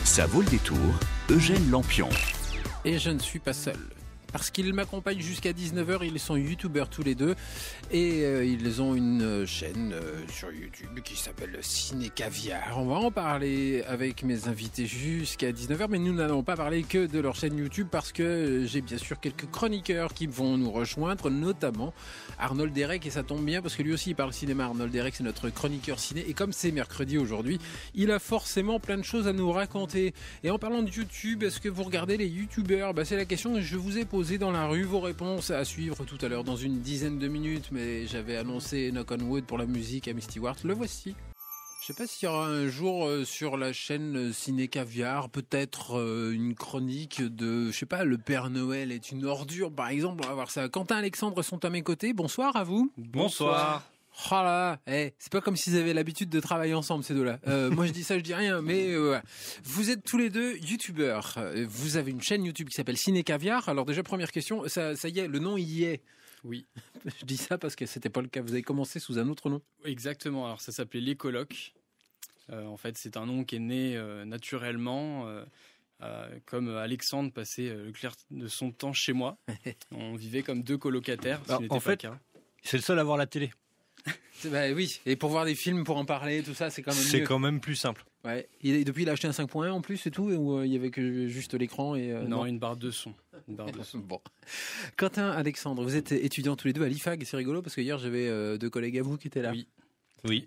Ça vaut le détour, Eugène Lampion. Et je ne suis pas seul. Parce qu'ils m'accompagnent jusqu'à 19h, ils sont youtubeurs tous les deux et ils ont une chaîne sur YouTube qui s'appelle Ciné Caviar. On va en parler avec mes invités jusqu'à 19h, mais nous n'allons pas parler que de leur chaîne YouTube parce que j'ai bien sûr quelques chroniqueurs qui vont nous rejoindre, notamment Arnold Derek, et ça tombe bien parce que lui aussi il parle cinéma. Arnold Derek, c'est notre chroniqueur ciné et comme c'est mercredi aujourd'hui, il a forcément plein de choses à nous raconter. Et en parlant de YouTube, est-ce que vous regardez les youtubeurs ? C'est la question que je vous ai posée dans la rue. Vos réponses à suivre tout à l'heure dans une dizaine de minutes, mais j'avais annoncé Knock on Wood pour la musique à Misty Ward. Le voici. Je sais pas s'il y aura un jour sur la chaîne Ciné Caviar peut-être une chronique de, je sais pas, le Père Noël est une ordure par exemple. On va voir ça. Quentin, Alexandre sont à mes côtés. Bonsoir à vous. Bonsoir. Oh là, c'est pas comme s'ils avaient l'habitude de travailler ensemble ces deux-là. Moi je dis ça, je dis rien, mais voilà. Vous êtes tous les deux youtubeurs. Vous avez une chaîne YouTube qui s'appelle Ciné Caviar. Alors déjà première question, ça y est, le nom y est. Oui. Je dis ça parce que c'était pas le cas. Vous avez commencé sous un autre nom. Exactement. Alors ça s'appelait Les Colocs. En fait, c'est un nom qui est né naturellement. Comme Alexandre passait le clair de son temps chez moi. On vivait comme deux colocataires. Alors, en fait, c'est le seul à voir la télé. Bah oui, et pour voir des films, pour en parler, tout ça, c'est quand même mieux. C'est quand même plus simple. Ouais. Depuis, il a acheté un 5.1 en plus, c'est tout, ou il y avait que juste l'écran et non, une barre de son. Bon. Quentin, Alexandre, vous êtes étudiants tous les deux à l'IFAG, c'est rigolo parce que hier j'avais deux collègues à vous qui étaient là. Oui.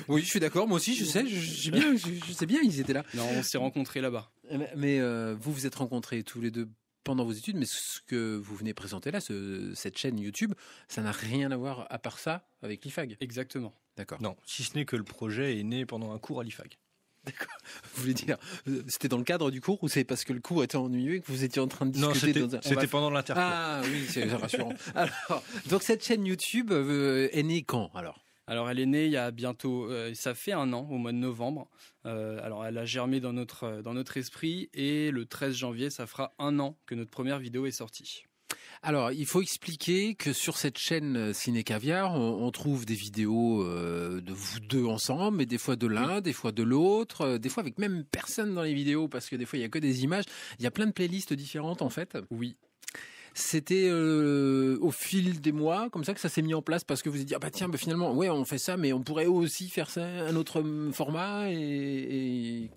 Oui, je suis d'accord. Moi aussi, je sais bien, ils étaient là. Non, on s'est rencontrés là-bas. Mais vous vous êtes rencontrés tous les deux pendant vos études, mais ce que vous venez présenter là, cette chaîne YouTube, ça n'a rien à voir à part ça avec l'IFAG. Exactement. D'accord. Non, si ce n'est que le projet est né pendant un cours à l'IFAG. D'accord. Vous voulez dire, c'était dans le cadre du cours ou c'est parce que le cours était ennuyeux et que vous étiez en train de discuter? Non, c'était pendant l'intercours. Ah oui, c'est rassurant. Alors, donc cette chaîne YouTube est née quand alors elle est née il y a bientôt, ça fait un an, au mois de novembre. Alors elle a germé dans notre esprit et le 13 janvier, ça fera un an que notre première vidéo est sortie. Alors, il faut expliquer que sur cette chaîne Ciné Caviar, on trouve des vidéos de vous deux ensemble, mais des fois de l'un, des fois de l'autre, des fois avec même personne dans les vidéos, parce que des fois il y a que des images. Il y a plein de playlists différentes en fait. Oui. C'était au fil des mois, comme ça que ça s'est mis en place, parce que vous vous êtes dit, finalement, ouais, on fait ça, mais on pourrait aussi faire ça, un autre format et...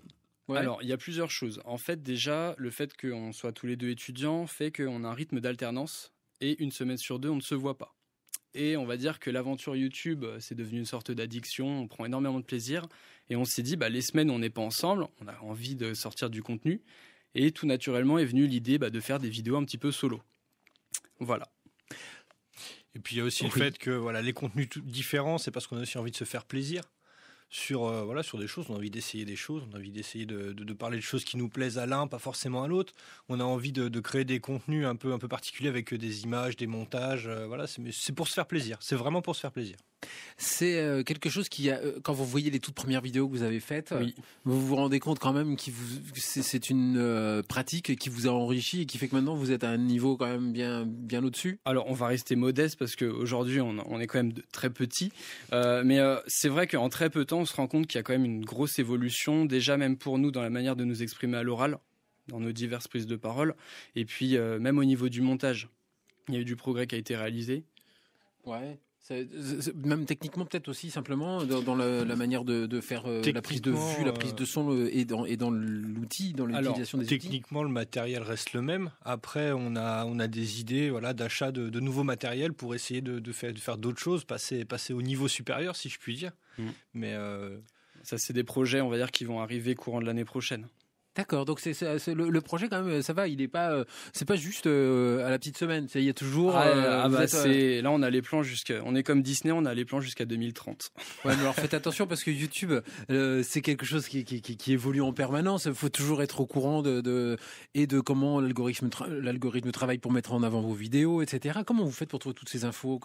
Ouais. Alors, il y a plusieurs choses. En fait, déjà, le fait qu'on soit tous les deux étudiants fait qu'on a un rythme d'alternance et une semaine sur deux, on ne se voit pas. Et on va dire que l'aventure YouTube, c'est devenu une sorte d'addiction. On prend énormément de plaisir. Et on s'est dit, les semaines où on n'est pas ensemble, on a envie de sortir du contenu. Et tout naturellement est venue l'idée de faire des vidéos un petit peu solo. Voilà. Et puis il y a aussi le fait que les contenus différents, c'est parce qu'on a aussi envie de se faire plaisir. Sur des choses, on a envie d'essayer des choses, on a envie d'essayer de parler de choses qui nous plaisent à l'un, pas forcément à l'autre. On a envie de créer des contenus un peu particuliers avec des images, des montages. C'est pour se faire plaisir. C'est vraiment pour se faire plaisir. C'est quelque chose qui quand vous voyez les toutes premières vidéos que vous avez faites, vous vous rendez compte quand même que c'est une pratique qui vous a enrichi et qui fait que maintenant vous êtes à un niveau quand même bien au-dessus. Alors on va rester modeste parce qu'aujourd'hui on est quand même très petit, mais c'est vrai qu'en très peu de temps on se rend compte qu'il y a quand même une grosse évolution, déjà même pour nous dans la manière de nous exprimer à l'oral, dans nos diverses prises de parole, et puis même au niveau du montage, il y a eu du progrès qui a été réalisé. Ouais. Même techniquement peut-être aussi simplement dans la manière de faire la prise de vue, la prise de son et dans l'outil, dans l'utilisation des outils. Techniquement le matériel reste le même. Après on a des idées d'achat de nouveaux matériels pour essayer de faire d'autres choses, passer au niveau supérieur si je puis dire. Mais ça c'est des projets on va dire qui vont arriver courant de l'année prochaine. D'accord, donc c'est le projet quand même, ça va, il est pas, c'est pas juste à la petite semaine, il y a toujours. Là on a les plans on est comme Disney, on a les plans jusqu'à 2030. Ouais, mais alors faites attention parce que YouTube, c'est quelque chose qui évolue en permanence. Il faut toujours être au courant de comment l'algorithme travaille pour mettre en avant vos vidéos, etc. Comment vous faites pour trouver toutes ces infos?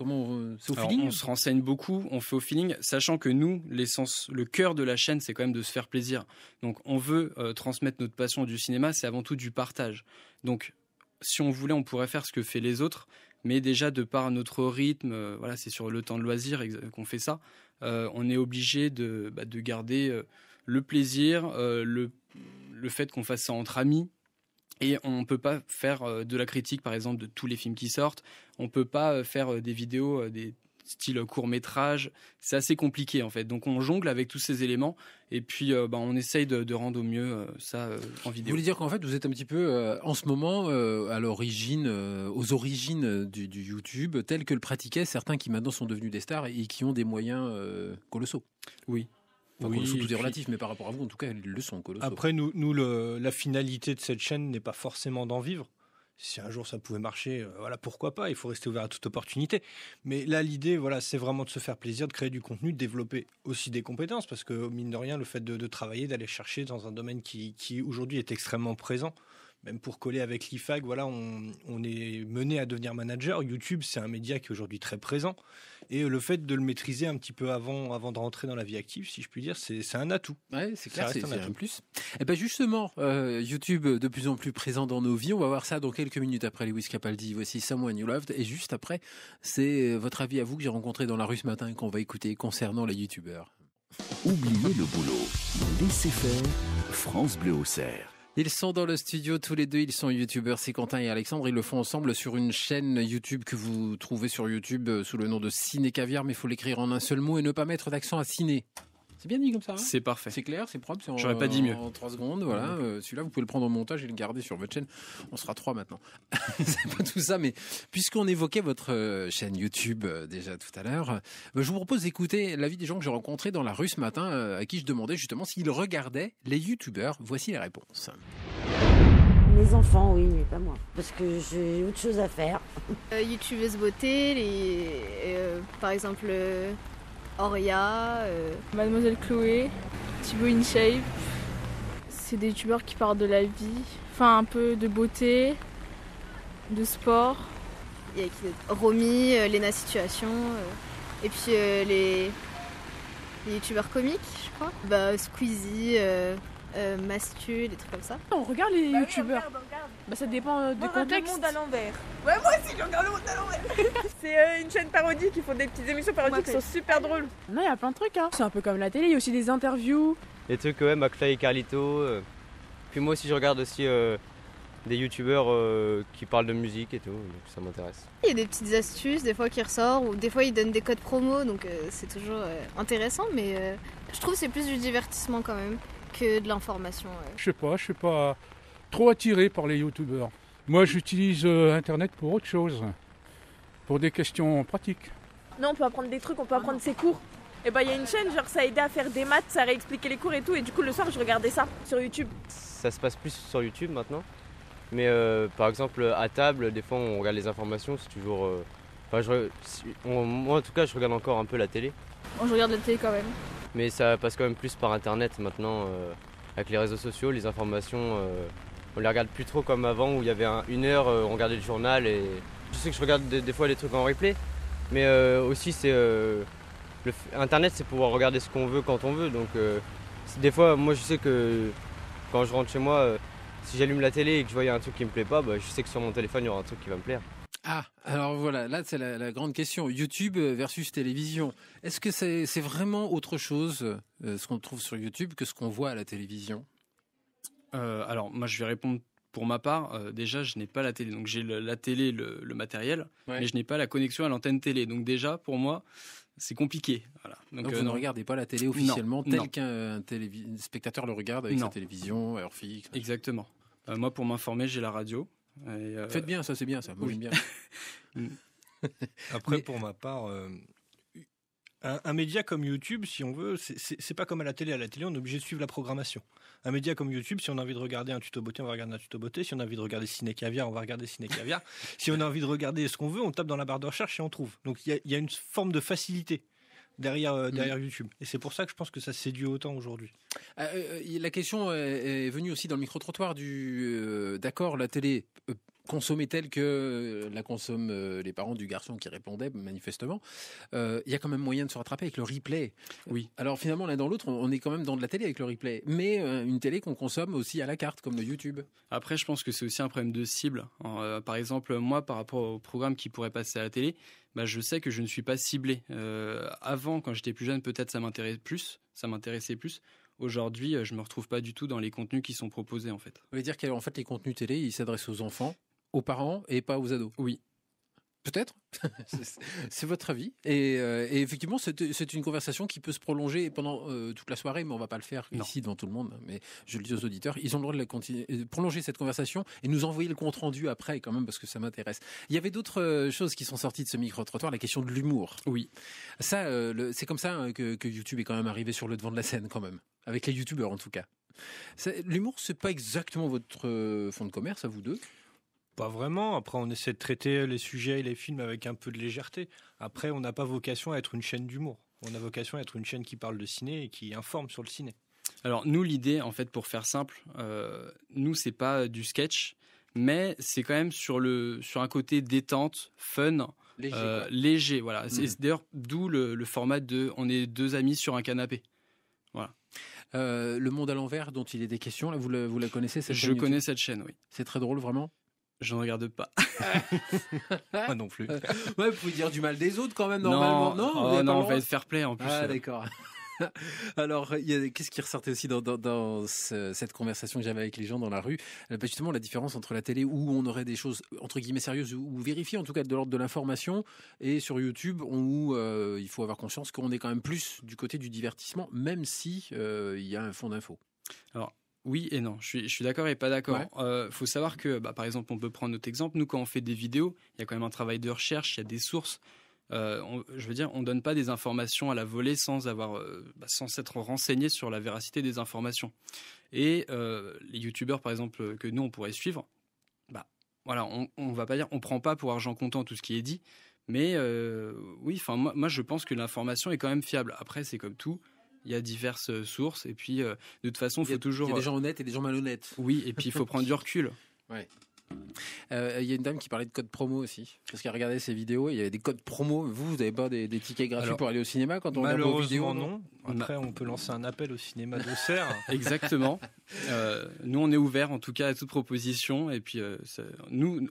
C'est au feeling? On se renseigne beaucoup, on fait au feeling, sachant que nous, le cœur de la chaîne, c'est quand même de se faire plaisir. Donc on veut transmettre notre passion du cinéma, c'est avant tout du partage. Donc, si on voulait, on pourrait faire ce que fait les autres, mais déjà de par notre rythme, c'est sur le temps de loisir qu'on fait ça. On est obligé de garder le plaisir, le fait qu'on fasse ça entre amis. Et on ne peut pas faire de la critique, par exemple, de tous les films qui sortent. On ne peut pas faire des vidéos, des styles court-métrage. C'est assez compliqué, en fait. Donc, on jongle avec tous ces éléments. Et puis, on essaye de rendre au mieux ça en vidéo. Vous voulez dire qu'en fait, vous êtes un petit peu, en ce moment, à l'origine, aux origines du YouTube, tel que le pratiquaient certains qui maintenant sont devenus des stars et qui ont des moyens colossaux. Oui. Enfin, colossaux, tout est relatif, mais par rapport à vous, en tout cas, ils le sont colossaux. Après, la finalité de cette chaîne n'est pas forcément d'en vivre. Si un jour ça pouvait marcher, voilà, pourquoi pas, il faut rester ouvert à toute opportunité. Mais là, l'idée, voilà, c'est vraiment de se faire plaisir, de créer du contenu, de développer aussi des compétences, parce que, mine de rien, le fait de travailler, d'aller chercher dans un domaine qui aujourd'hui est extrêmement présent, même pour coller avec l'IFAG, voilà, on est mené à devenir manager. YouTube, c'est un média qui est aujourd'hui très présent. Et le fait de le maîtriser un petit peu avant de rentrer dans la vie active, si je puis dire, c'est un atout. Ouais, c'est clair, c'est un atout. plus. Et ben justement, YouTube de plus en plus présent dans nos vies. On va voir ça dans quelques minutes après Lewis Capaldi. Voici Someone You Loved. Et juste après, c'est votre avis à vous que j'ai rencontré dans la rue ce matin et qu'on va écouter concernant les YouTubeurs. Oubliez le boulot. Laissez faire. France Bleu Auxerre. Ils sont dans le studio tous les deux, ils sont youtubeurs, c'est Quentin et Alexandre, ils le font ensemble sur une chaîne YouTube que vous trouvez sur YouTube sous le nom de Ciné Caviar, mais il faut l'écrire en un seul mot et ne pas mettre d'accent à ciné. C'est bien dit comme ça, hein ? C'est parfait. C'est clair, c'est propre, c'est J'aurais pas dit mieux. En 3 secondes, voilà. Celui-là, vous pouvez le prendre au montage et le garder sur votre chaîne. On sera 3 maintenant. C'est pas tout ça, mais puisqu'on évoquait votre chaîne YouTube déjà tout à l'heure, je vous propose d'écouter l'avis des gens que j'ai rencontrés dans la rue ce matin, à qui je demandais justement s'ils regardaient les YouTubeurs. Voici les réponses. Mes enfants, oui, mais pas moi. Parce que j'ai autre chose à faire. YouTubeuse beauté, par exemple Auria, Mademoiselle Chloé, Thibaut InShape. C'est des youtubeurs qui parlent de la vie, enfin un peu de beauté, de sport. il y a qui d'autre ? Romy, Lena Situation, et puis les youtubeurs comiques, je crois. Squeezie, Mastu, des trucs comme ça. On regarde les youtubeurs. Ça dépend du contexte. Le monde à l'envers. Ouais, moi aussi, je regarde le monde à l'envers. C'est une chaîne parodique, ils font des petites émissions parodiques qui sont super drôles. Non, il y a plein de trucs. C'est un peu comme la télé, il y a aussi des interviews. Des trucs, ouais, McFly et Carlito. Puis moi aussi, je regarde aussi des youtubeurs qui parlent de musique et tout, donc ça m'intéresse. Il y a des petites astuces, des fois qui ressortent, ou des fois ils donnent des codes promo, donc c'est toujours intéressant, mais je trouve que c'est plus du divertissement quand même que de l'information. Je suis pas trop attiré par les youtubeurs. Moi, j'utilise Internet pour autre chose, pour des questions pratiques. Non, on peut apprendre des trucs, on peut apprendre ses cours. Et il y a une chaîne, genre ça aidait à faire des maths, ça réexpliquait les cours et tout, et du coup le soir je regardais ça sur YouTube. Ça se passe plus sur YouTube maintenant, mais par exemple à table, des fois on regarde les informations, c'est toujours... moi en tout cas, je regarde encore un peu la télé. Je regarde la télé quand même. Mais ça passe quand même plus par Internet maintenant, avec les réseaux sociaux, les informations, on les regarde plus trop comme avant où il y avait une heure, on regardait le journal et... Je sais que je regarde des fois les trucs en replay, mais aussi c'est... Internet, c'est pouvoir regarder ce qu'on veut quand on veut, donc des fois, moi je sais que quand je rentre chez moi, si j'allume la télé et que je vois un truc qui me plaît pas, je sais que sur mon téléphone il y aura un truc qui va me plaire. Ah, alors voilà, là c'est la grande question. YouTube versus télévision. Est-ce que c'est vraiment autre chose ce qu'on trouve sur YouTube que ce qu'on voit à la télévision ? Alors moi je vais répondre pour ma part. Déjà je n'ai pas la télé, donc j'ai la télé, le matériel, mais je n'ai pas la connexion à l'antenne télé. Donc déjà pour moi c'est compliqué. Voilà. Donc vous ne regardez pas la télé officiellement tel qu'un spectateur le regarde avec sa télévision, heure fixe. Exactement. Moi pour m'informer j'ai la radio. Et Faites bien, ça c'est bien, ça. Moi j'aime bien. Après, pour ma part, un média comme YouTube, si on veut, c'est pas comme à la télé. À la télé, on est obligé de suivre la programmation. Un média comme YouTube, si on a envie de regarder un tuto beauté, on va regarder un tuto beauté. Si on a envie de regarder Ciné Caviar, on va regarder Ciné Caviar. Si on a envie de regarder ce qu'on veut, on tape dans la barre de recherche et on trouve. Donc il y a une forme de facilité derrière YouTube. Et c'est pour ça que je pense que ça séduit autant aujourd'hui. La question est venue aussi dans le micro-trottoir d'accord, la télé consommée telle que la consomment les parents du garçon qui répondait manifestement, il y a quand même moyen de se rattraper avec le replay. Oui. Alors finalement, l'un dans l'autre, on est quand même dans de la télé avec le replay, mais une télé qu'on consomme aussi à la carte, comme le YouTube. Après, je pense que c'est aussi un problème de cible. Par exemple, moi, par rapport au programme qui pourrait passer à la télé, je sais que je ne suis pas ciblé. Avant, quand j'étais plus jeune, peut-être ça m'intéressait plus. aujourd'hui, je me retrouve pas du tout dans les contenus qui sont proposés en fait. Vous voulez dire qu'en fait les contenus télé, ils s'adressent aux enfants, aux parents et pas aux ados? Oui. Peut-être. C'est votre avis. Et effectivement, c'est une conversation qui peut se prolonger pendant toute la soirée, mais on va pas le faire ici devant tout le monde. Mais je le dis aux auditeurs, ils ont le droit de prolonger cette conversation et nous envoyer le compte rendu après quand même parce que ça m'intéresse. Il y avait d'autres choses qui sont sorties de ce micro-trottoir, la question de l'humour. Oui. Ça, c'est comme ça que YouTube est quand même arrivé sur le devant de la scène quand même, avec les youtubeurs en tout cas. L'humour, c'est pas exactement votre fond de commerce à vous deux? Pas vraiment. Après, on essaie de traiter les sujets et les films avec un peu de légèreté. Après, on n'a pas vocation à être une chaîne d'humour. On a vocation à être une chaîne qui parle de ciné et qui informe sur le ciné. Alors nous, l'idée, en fait, pour faire simple, nous, c'est pas du sketch, mais c'est quand même sur un côté détente, fun, léger. Voilà. C'est d'ailleurs d'où le format de on est deux amis sur un canapé. Voilà. Le monde à l'envers dont il est des questions, là, vous la connaissez cette chaîne? Je connais cette chaîne, oui. C'est très drôle, vraiment? Je ne regarde pas. Moi non plus. Ouais, vous pouvez dire du mal des autres quand même, normalement. Non, on va être fair play en plus. Ah, d'accord. Alors, qu'est-ce qui ressortait aussi dans cette conversation que j'avais avec les gens dans la rue? Justement, la différence entre la télé où on aurait des choses entre guillemets sérieuses ou vérifiées, en tout cas de l'ordre de l'information, et sur YouTube où il faut avoir conscience qu'on est quand même plus du côté du divertissement, même si il y a un fond d'info. Alors, oui et non, je suis d'accord et pas d'accord. Faut savoir que, par exemple, on peut prendre notre exemple. Nous, quand on fait des vidéos, il y a quand même un travail de recherche, il y a des sources. Je veux dire, on donne pas des informations à la volée sans s'être renseigné sur la véracité des informations. Et les youtubeurs, par exemple, que nous on pourrait suivre, voilà, on va pas dire, on prend pas pour argent comptant tout ce qui est dit, mais oui, enfin moi je pense que l'information est quand même fiable. Après, c'est comme tout. Il y a diverses sources et puis de toute façon, il faut toujours. Il y a des gens honnêtes et des gens malhonnêtes. Oui, et puis il faut prendre du recul. Ouais. Il y a une dame qui parlait de code promo aussi, parce qu'elle regardait ses vidéos et il y avait des codes promo. Vous n'avez pas des tickets gratuits pour aller au cinéma quand on regarde vos vidéos? Non. Après, on peut lancer un appel au cinéma d'Auxerre. Exactement. Nous, on est ouvert en tout cas à toute proposition. Et puis, nous,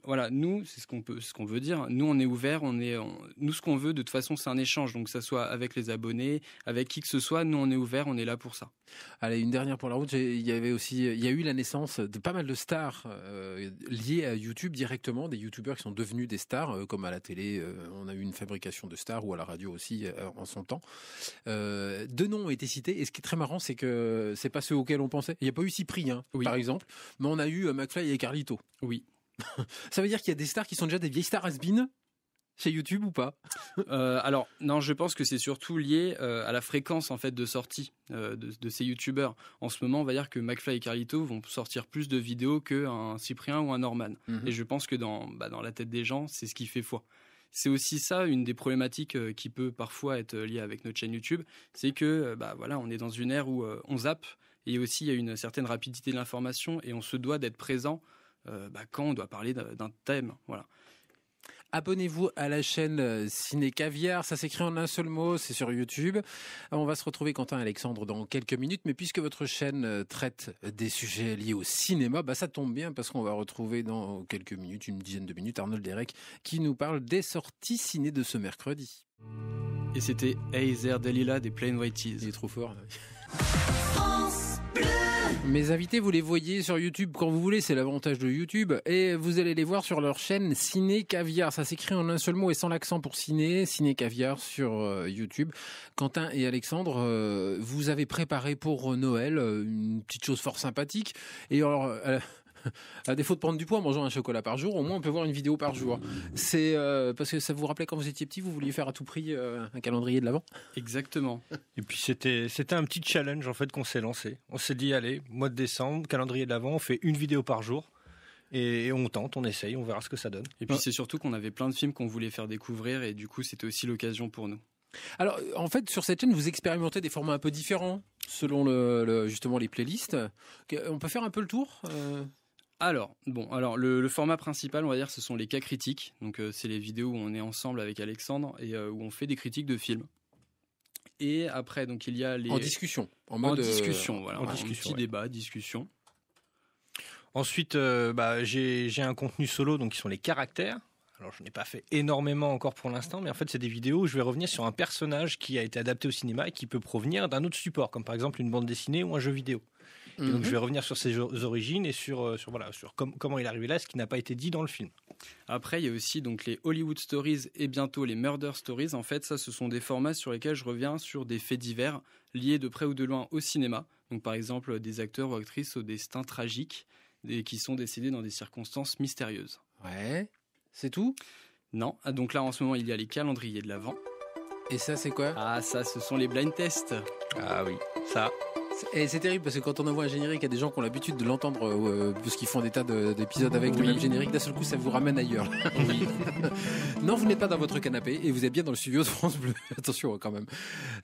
c'est ce qu'on veut dire. Nous, on est ouvert. Nous, ce qu'on veut, de toute façon, c'est un échange. Donc, que ça soit avec les abonnés, avec qui que ce soit, nous, on est ouvert. On est là pour ça. Allez, une dernière pour la route. Il y a eu la naissance de pas mal de stars liées à YouTube directement, des youtubeurs qui sont devenus des stars, comme à la télé, on a eu une fabrication de stars, ou à la radio aussi en son temps. Deux noms ont été cités, et ce qui est très marrant, c'est que c'est pas ceux auxquels on pensait. Il n'y a pas eu Cyprien, par exemple, mais on a eu McFly et Carlito. Oui. Ça veut dire qu'il y a des stars qui sont déjà des vieilles stars has-been chez YouTube ou pas? Alors non, je pense que c'est surtout lié à la fréquence en fait de sortie de ces youtubeurs. En ce moment, on va dire que McFly et Carlito vont sortir plus de vidéos qu'un Cyprien ou un Norman. Et je pense que dans la tête des gens, c'est ce qui fait foi. C'est aussi ça, une des problématiques qui peut parfois être liée avec notre chaîne YouTube, c'est que on est dans une ère où on zappe, et aussi il y a une certaine rapidité de l'information et on se doit d'être présent quand on doit parler d'un thème. Voilà. Abonnez-vous à la chaîne Ciné Caviar, ça s'écrit en un seul mot, c'est sur YouTube. On va se retrouver, Quentin et Alexandre, dans quelques minutes, mais puisque votre chaîne traite des sujets liés au cinéma, ça tombe bien parce qu'on va retrouver dans quelques minutes, une dizaine de minutes, Arnold Derek qui nous parle des sorties ciné de ce mercredi. Et c'était Hey There Delilah des Plain White T's. Il est trop fort. Mes invités, vous les voyez sur YouTube quand vous voulez, c'est l'avantage de YouTube, et vous allez les voir sur leur chaîne Ciné Caviar. Ça s'écrit en un seul mot et sans l'accent pour Ciné Caviar sur YouTube. Quentin et Alexandre, vous avez préparé pour Noël une petite chose fort sympathique. Et alors, à défaut de prendre du poids en mangeant un chocolat par jour, au moins on peut voir une vidéo par jour. C'est parce que ça vous rappelait quand vous étiez petit, vous vouliez faire à tout prix un calendrier de l'Avent? Exactement. Et puis c'était un petit challenge en fait qu'on s'est lancé. On s'est dit allez, mois de décembre, calendrier de l'Avent, on fait une vidéo par jour. Et on tente, on essaye, on verra ce que ça donne. Et puis c'est surtout qu'on avait plein de films qu'on voulait faire découvrir, et du coup c'était aussi l'occasion pour nous. Alors, en fait, sur cette chaîne, vous expérimentez des formats un peu différents selon justement les playlists. On peut faire un peu le tour Alors, le format principal, on va dire, ce sont les cas critiques. Donc, c'est les vidéos où on est ensemble avec Alexandre et où on fait des critiques de films. Et après, donc, il y a les... En discussion. En discussion, voilà. Un petit débat, discussion. Ensuite, j'ai un contenu solo, donc qui sont les caractères. Alors, je n'ai pas fait énormément encore pour l'instant, mais en fait, c'est des vidéos où je vais revenir sur un personnage qui a été adapté au cinéma et qui peut provenir d'un autre support, comme par exemple une bande dessinée ou un jeu vidéo. Et donc, je vais revenir sur ses origines et sur comment il est arrivé là, ce qui n'a pas été dit dans le film. Après, il y a aussi donc les Hollywood Stories et bientôt les Murder Stories. En fait, ça, ce sont des formats sur lesquels je reviens sur des faits divers liés de près ou de loin au cinéma. Donc, par exemple, des acteurs ou actrices au destin tragique qui sont décédés dans des circonstances mystérieuses. Ouais, c'est tout ? Non. Donc là, en ce moment, il y a les calendriers de l'Avent. Et ça, c'est quoi ? Ah, ça, ce sont les blind tests. Ah oui, ça... Et c'est terrible parce que quand on envoie un générique à des gens qui ont l'habitude de l'entendre parce qu'ils font des tas d'épisodes avec le même générique, d'un seul coup ça vous ramène ailleurs. Oui. Non, vous n'êtes pas dans votre canapé et vous êtes bien dans le studio de France Bleu. Attention quand même.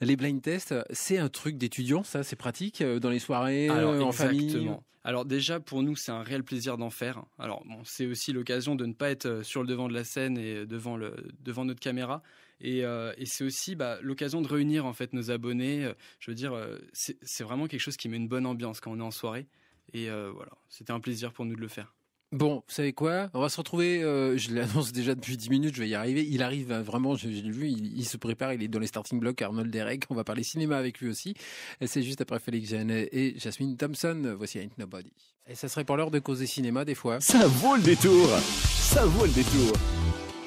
Les blind tests, c'est un truc d'étudiant, ça, c'est pratique dans les soirées, en famille. Alors déjà, pour nous, c'est un réel plaisir d'en faire. Alors bon, c'est aussi l'occasion de ne pas être sur le devant de la scène et devant notre caméra. Et c'est aussi l'occasion de réunir en fait nos abonnés. Je veux dire, c'est vraiment quelque chose qui met une bonne ambiance quand on est en soirée. Et voilà, c'était un plaisir pour nous de le faire. Bon, vous savez quoi ? On va se retrouver, je l'annonce déjà depuis 10 minutes, je vais y arriver. Il arrive vraiment, je l'ai vu, il se prépare, il est dans les starting blocks, Arnold Derek. On va parler cinéma avec lui aussi. Et c'est juste après Félix Jeannet et Jasmine Thompson. Voici Ain't Nobody. Et ça serait pour l'heure de causer cinéma des fois. Ça vaut le détour. Ça vaut le détour.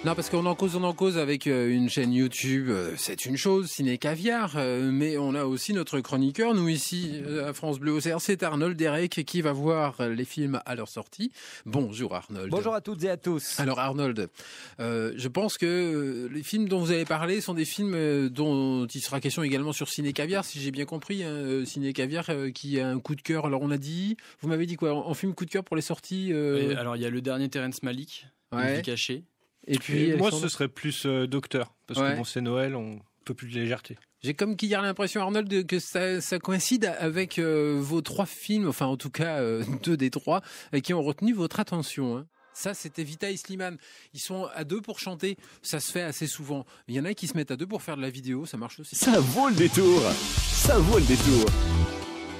Non, parce qu'on en cause avec une chaîne YouTube, c'est une chose, Ciné Caviar, mais on a aussi notre chroniqueur, nous ici, à France Bleu OCR, c'est Arnold Derek qui va voir les films à leur sortie. Bonjour Arnold. Bonjour à toutes et à tous. Alors Arnold, je pense que les films dont vous allez parler sont des films dont il sera question également sur Ciné Caviar, si j'ai bien compris, hein, Ciné Caviar qui a un coup de cœur. Alors on a dit, vous m'avez dit quoi, en film coup de cœur pour les sorties Oui, alors il y a le dernier Terrence Malick, ouais. Vie cachée. Et puis moi, ce serait plus Docteur, parce que bon, c'est Noël, on peut plus de légèreté. J'ai comme qu'hier l'impression, Arnold, que ça coïncide avec vos 3 films, enfin en tout cas 2 des 3, qui ont retenu votre attention. Hein. Ça, c'était Vita et Slimane. Ils sont à 2 pour chanter, ça se fait assez souvent. Il y en a qui se mettent à 2 pour faire de la vidéo, ça marche aussi. Ça vaut le détour. Ça vaut le détour.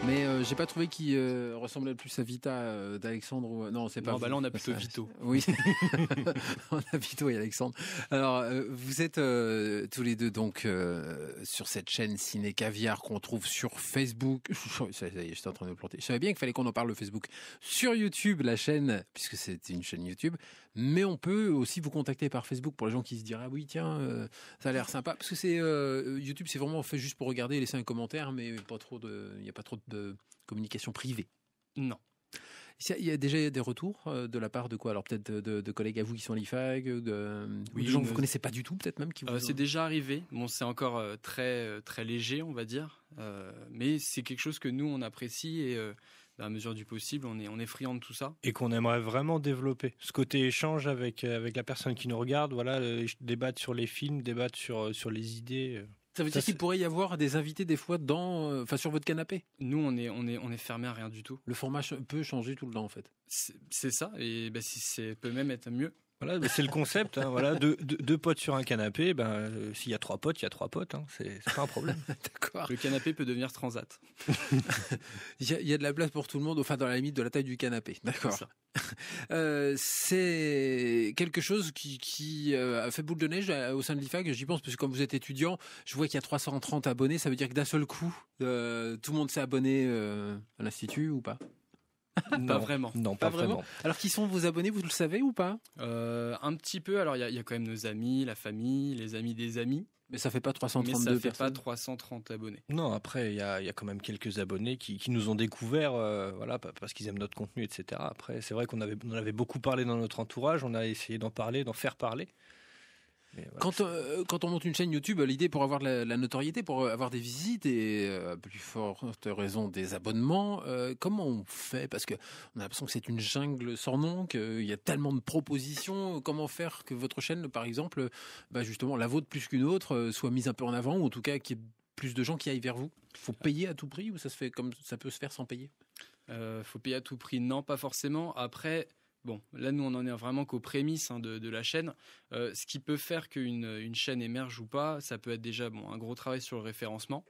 Mais j'ai pas trouvé qu'il ressemblait plus à Vita d'Alexandre. Ou... Non, c'est pas. Non, là on a plutôt Vito. Oui, on a Vito et Alexandre. Alors, vous êtes tous les deux donc sur cette chaîne Ciné Caviar qu'on trouve sur Facebook. Ça y est, j'étais en train de me planter. Je savais bien qu'il fallait qu'on en parle le Facebook. Sur YouTube, la chaîne, puisque c'est une chaîne YouTube. Mais on peut aussi vous contacter par Facebook pour les gens qui se diraient ah oui tiens ça a l'air sympa parce que c'est YouTube c'est vraiment fait juste pour regarder et laisser un commentaire mais il n'y a pas trop de communication privée. Non. Il y a déjà des retours de la part de quoi alors peut-être de collègues à vous qui sont à l'IFAG ou de gens que vous connaissez pas du tout peut-être même qui vous... C'est déjà arrivé. Bon c'est encore très très léger on va dire mais c'est quelque chose que nous on apprécie et à mesure du possible, on est friand de tout ça. Et qu'on aimerait vraiment développer. Ce côté échange avec la personne qui nous regarde, voilà, débattre sur les films, débattre sur les idées. Ça veut dire qu'il pourrait y avoir des invités des fois sur votre canapé. Nous, on est fermé à rien du tout. Le format peut changer tout le temps en fait. C'est ça, et peut même être mieux. Voilà, c'est le concept. Hein, voilà, deux potes sur un canapé. S'il y a 3 potes, il y a 3 potes. Hein, c'est pas un problème. D'accord. Le canapé peut devenir transat. Il y a de la place pour tout le monde, enfin dans la limite de la taille du canapé. D'accord. C'est quelque chose qui a fait boule de neige au sein de l'IFAG. J'y pense parce que comme vous êtes étudiant, je vois qu'il y a 330 abonnés. Ça veut dire que d'un seul coup, tout le monde s'est abonné à l'Institut ou pas? Pas vraiment. Non, pas vraiment. Alors, qui sont vos abonnés, vous le savez ou pas? Un petit peu. Alors, il y a quand même nos amis, la famille, les amis des amis. Mais ça fait pas 332 personnes. Mais ça fait personnes. pas 330 abonnés. Non, après, il y a quand même quelques abonnés qui nous ont découvert, voilà, parce qu'ils aiment notre contenu, etc. Après, c'est vrai qu'on avait beaucoup parlé dans notre entourage. On a essayé d'en parler, d'en faire parler. Voilà. Quand on monte une chaîne YouTube, l'idée pour avoir la notoriété, pour avoir des visites et à plus forte raison des abonnements, comment on fait? Parce qu'on a l'impression que c'est une jungle sans nom, qu'il y a tellement de propositions. Comment faire que votre chaîne, par exemple, justement la vôtre plus qu'une autre, soit mise un peu en avant, ou en tout cas qu'il y ait plus de gens qui aillent vers vous? Faut payer à tout prix ou ça se fait comme ça peut se faire sans payer? Faut payer à tout prix? Non, pas forcément. Après... Bon, là, nous, on en est vraiment qu'aux prémices de la chaîne. Ce qui peut faire qu'une chaîne émerge ou pas, ça peut être déjà un gros travail sur le référencement.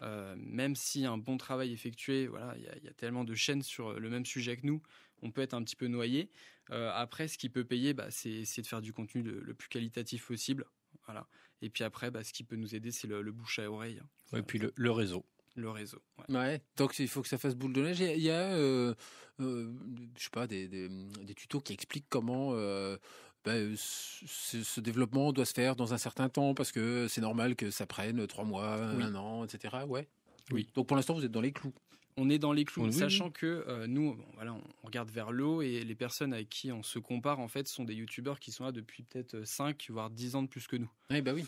même si un bon travail effectué, voilà, il y a tellement de chaînes sur le même sujet que nous, on peut être un petit peu noyé. Après, ce qui peut payer, c'est de faire du contenu le plus qualitatif possible. Voilà. Et puis après, ce qui peut nous aider, c'est le bouche à oreille. Et puis le réseau. Le réseau. Ouais. Donc il faut que ça fasse boule de neige. Il y a, je sais pas, des tutos qui expliquent comment ce développement doit se faire dans un certain temps parce que c'est normal que ça prenne 3 mois, 1 an, etc. Ouais. Oui. Donc pour l'instant, vous êtes dans les clous. On est dans les clous, Oui. sachant que nous, on regarde vers le haut et les personnes avec qui on se compare, en fait, sont des youtubeurs qui sont là depuis peut-être 5, voire 10 ans de plus que nous. Oui, bah oui.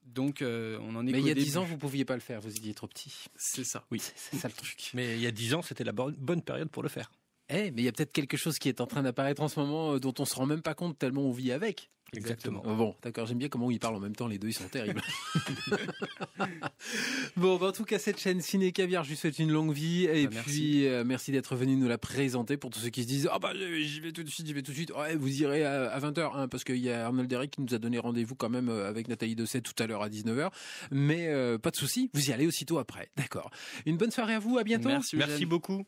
Donc, on en est Mais il y a 10 début. ans, vous ne pouviez pas le faire, vous étiez trop petit. C'est ça. Oui, c'est ça le truc. Mais il y a 10 ans, c'était la bonne période pour le faire. Mais il y a peut-être quelque chose qui est en train d'apparaître en ce moment dont on se rend même pas compte tellement on vit avec. Exactement. Bon, d'accord, j'aime bien comment ils parlent en même temps, les deux, ils sont terribles. Bon, en tout cas, cette chaîne Ciné Caviar, je lui souhaite une longue vie. Et puis, merci d'être venu nous la présenter pour tous ceux qui se disent j'y vais tout de suite. Ouais, vous irez à 20h, parce qu'il y a Arnold Derrick qui nous a donné rendez-vous quand même avec Nathalie Dosset tout à l'heure à 19h. Mais pas de souci, vous y allez aussitôt après. D'accord. Une bonne soirée à vous, à bientôt. Merci beaucoup.